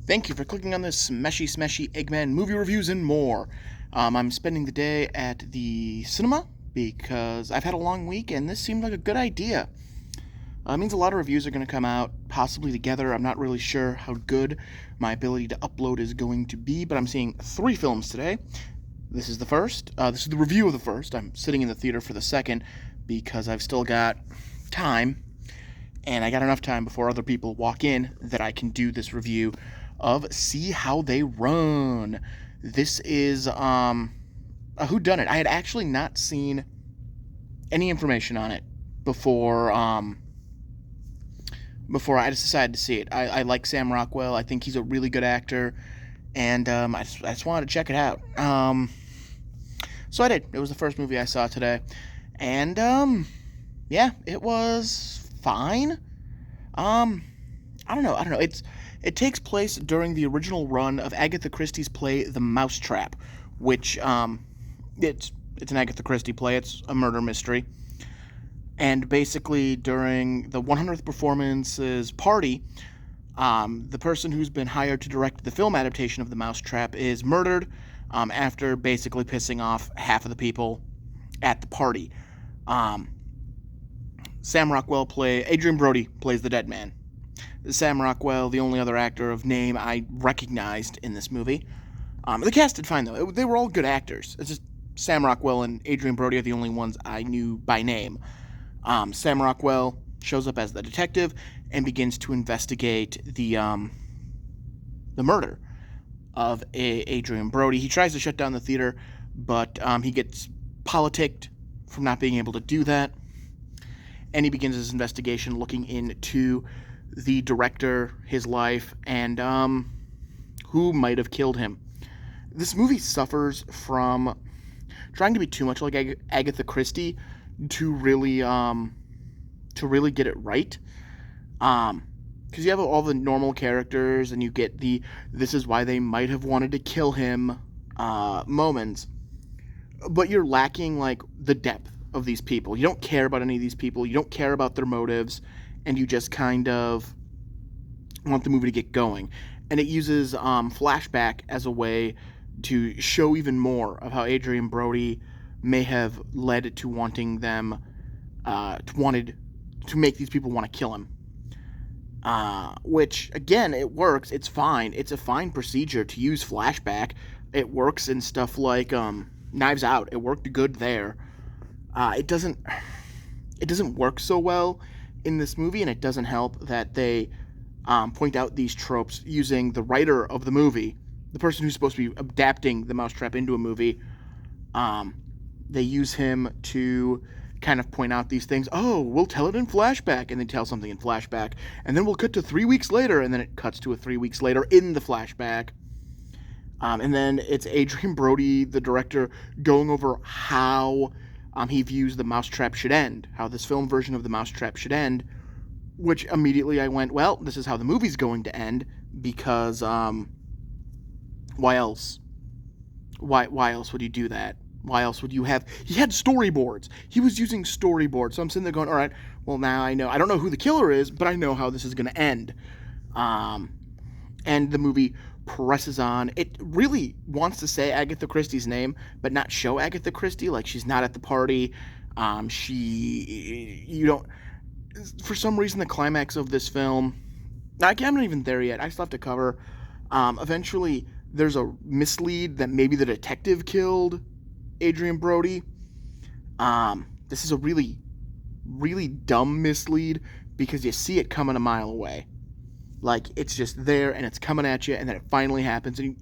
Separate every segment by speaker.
Speaker 1: Thank you for clicking on this Smashy Smashy Eggman movie reviews and more. I'm spending the day at the cinema because I've had a long week and this seemed like a good idea. It means a lot of reviews are going to come out, possibly together. I'm not really sure how good my ability to upload is going to be, but I'm seeing 3 films today. This is the first. This is the review of the first. I'm sitting in the theater for the second because I've still got time, and I got enough time before other people walk in that I can do this review of See How They Run. This is a whodunit. I had actually not seen any information on it before before I just decided to see it. I like Sam Rockwell. I think he's a really good actor, and I just wanted to check it out. So I did. It was the first movie I saw today, and yeah, it was fine. I don't know. It takes place during the original run of Agatha Christie's play The Mousetrap, which it's an Agatha Christie play. It's a murder mystery. And basically, during the 100th performance's party, the person who's been hired to direct the film adaptation of The Mousetrap is murdered after basically pissing off half of the people at the party. Adrian Brody plays the dead man. Sam Rockwell, the only other actor of name I recognized in this movie. The cast did fine, though. They were all good actors. It's just Sam Rockwell and Adrian Brody are the only ones I knew by name. Sam Rockwell shows up as the detective and begins to investigate the murder of Adrian Brody. He tries to shut down the theater, but he gets politicked from not being able to do that. And he begins his investigation looking into the director, his life, and who might have killed him. This movie suffers from trying to be too much like Agatha Christie to really get it right. Because you have all the normal characters, and you get the "this is why they might have wanted to kill him" moments, but you're lacking like the depth of these people. You don't care about any of these people. You don't care about their motives, and you just kind of want the movie to get going. And it uses flashback as a way to show even more of how Adrian Brody may have led to wanting them to make these people want to kill him. Which again, it works. It's fine. It's a fine procedure to use flashback. It works in stuff like Knives Out. It worked good there. It doesn't work so well in this movie, and it doesn't help that they point out these tropes using the writer of the movie, the person who's supposed to be adapting The Mousetrap into a movie. They use him to kind of point out these things. Oh, we'll tell it in flashback, and they tell something in flashback, and then we'll cut to 3 weeks later, and then it cuts to 3 weeks later in the flashback. And then it's Adrian Brody, the director, going over how he views The Mousetrap should end, how this film version of The Mousetrap should end, which immediately I went, well, this is how the movie's going to end, because why else? Why else would you do that? Why else would you have... He had storyboards. He was using storyboards. So I'm sitting there going, all right, well, now I know. I don't know who the killer is, but I know how this is going to end. And the movie presses on. It really wants to say Agatha Christie's name, but not show Agatha Christie. Like, she's not at the party. You don't... For some reason, the climax of this film... I'm not even there yet. I still have to cover. Eventually, there's a mislead that maybe the detective killed Adrian Brody. This is a really, really dumb mislead because you see it coming a mile away. Like, it's just there and it's coming at you, and then it finally happens, and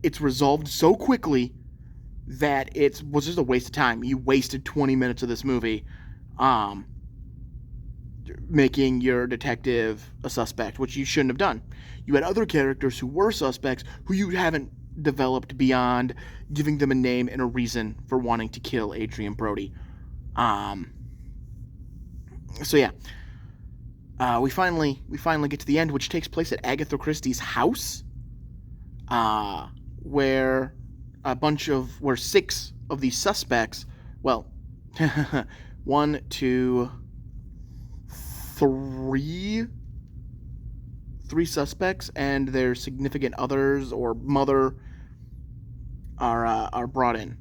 Speaker 1: it's resolved so quickly that it was just a waste of time. You wasted 20 minutes of this movie making your detective a suspect, which you shouldn't have done. You had other characters who were suspects who you haven't developed beyond giving them a name and a reason for wanting to kill Adrian Brody. So yeah, we finally get to the end, which takes place at Agatha Christie's house, where 6 of these suspects, well, 1, 2, 3 3 suspects and their significant others or mother are brought in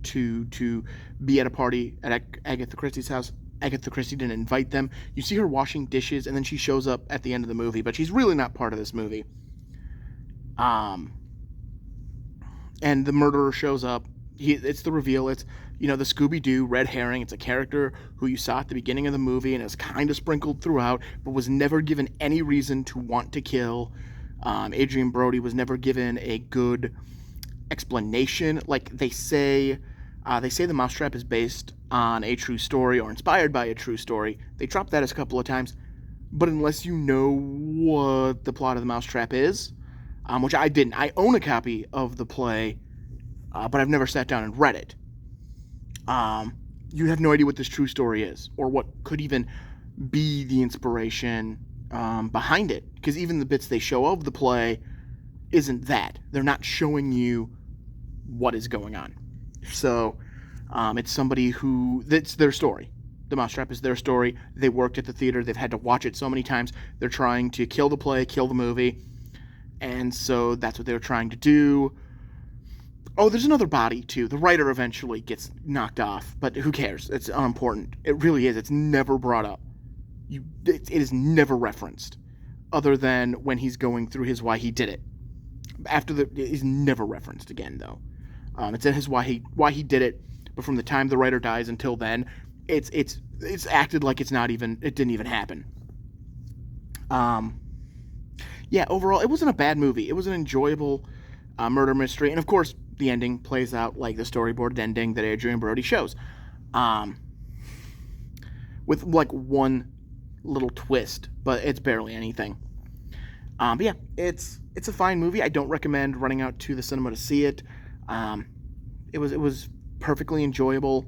Speaker 1: to be at a party at Agatha Christie's house. Agatha Christie didn't invite them. You see her washing dishes, and then she shows up at the end of the movie, but she's really not part of this movie. And the murderer shows up. It's the reveal. It's, the Scooby-Doo red herring. It's a character who you saw at the beginning of the movie and is kind of sprinkled throughout, but was never given any reason to want to kill. Adrian Brody was never given a good explanation. Like they say the mousetrap is based on a true story or inspired by a true story. They dropped that a couple of times, but unless you know what the plot of the mousetrap is, which I didn't. I own a copy of the play, but I've never sat down and read it. You have no idea what this true story is or what could even be the inspiration behind it, because even the bits they show of the play isn't that. They're not showing you what is going on. So it's somebody that's their story. The Mousetrap is their story. They worked at the theater. They've had to watch it so many times. They're trying to kill the play, kill the movie. And so that's what they were trying to do. Oh, there's another body, too. The writer eventually gets knocked off, but who cares? It's unimportant. It really is. It's never brought up. It is never referenced, other than when he's going through his why he did it. It is never referenced again, though. It's in his why he did it, but from the time the writer dies until then, it's acted like it didn't even happen. Yeah, overall, it wasn't a bad movie. It was an enjoyable murder mystery, and of course, the ending plays out like the storyboard ending that Adrian Brody shows, with like one little twist, but it's barely anything. But yeah, it's a fine movie. I don't recommend running out to the cinema to see it. It was perfectly enjoyable,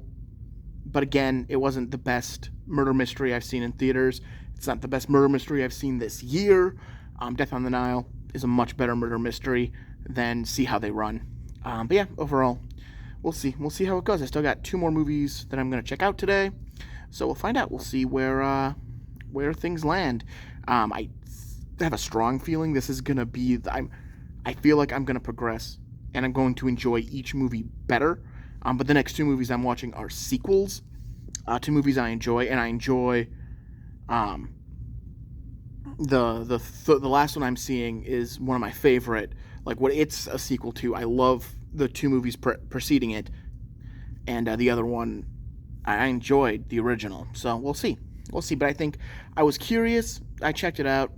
Speaker 1: but again, it wasn't the best murder mystery I've seen in theaters. It's not the best murder mystery I've seen this year. Death on the Nile is a much better murder mystery than See How They Run. But yeah, overall, we'll see. We'll see how it goes. I still got 2 more movies that I'm going to check out today, so we'll find out. We'll see where things land. I have a strong feeling this is going to be... I feel like I'm going to progress, and I'm going to enjoy each movie better. But the next 2 movies I'm watching are sequels to movies I enjoy, and I enjoy... The last one I'm seeing is one of my favorite, like what it's a sequel to. I love the 2 movies preceding it, and the other one, I enjoyed the original. So we'll see, but I think I was curious. I checked it out.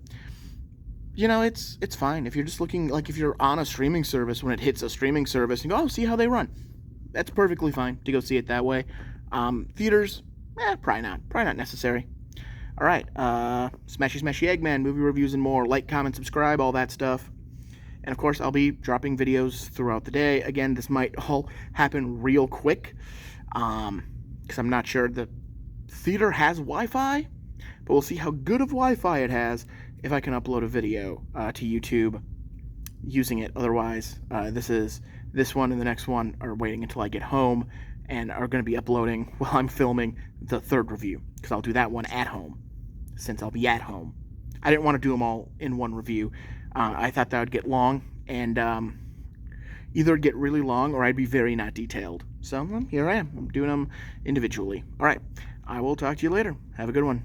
Speaker 1: It's fine. If you're just looking, like if you're on a streaming service, when it hits a streaming service, you go, oh, see how they run. That's perfectly fine to go see it that way. Theaters, probably not necessary. All right, Smashy Smashy Eggman, movie reviews and more. Like, comment, subscribe, all that stuff. And, of course, I'll be dropping videos throughout the day. Again, this might all happen real quick, because I'm not sure the theater has Wi-Fi, but we'll see how good of Wi-Fi it has if I can upload a video to YouTube using it. Otherwise, this one and the next one are waiting until I get home and are going to be uploading while I'm filming the 3rd review, because I'll do that one at home, since I'll be at home. I didn't want to do them all in one review. I thought that would get long, and either it'd get really long or I'd be very not detailed. So here I am. I'm doing them individually. All right. I will talk to you later. Have a good one.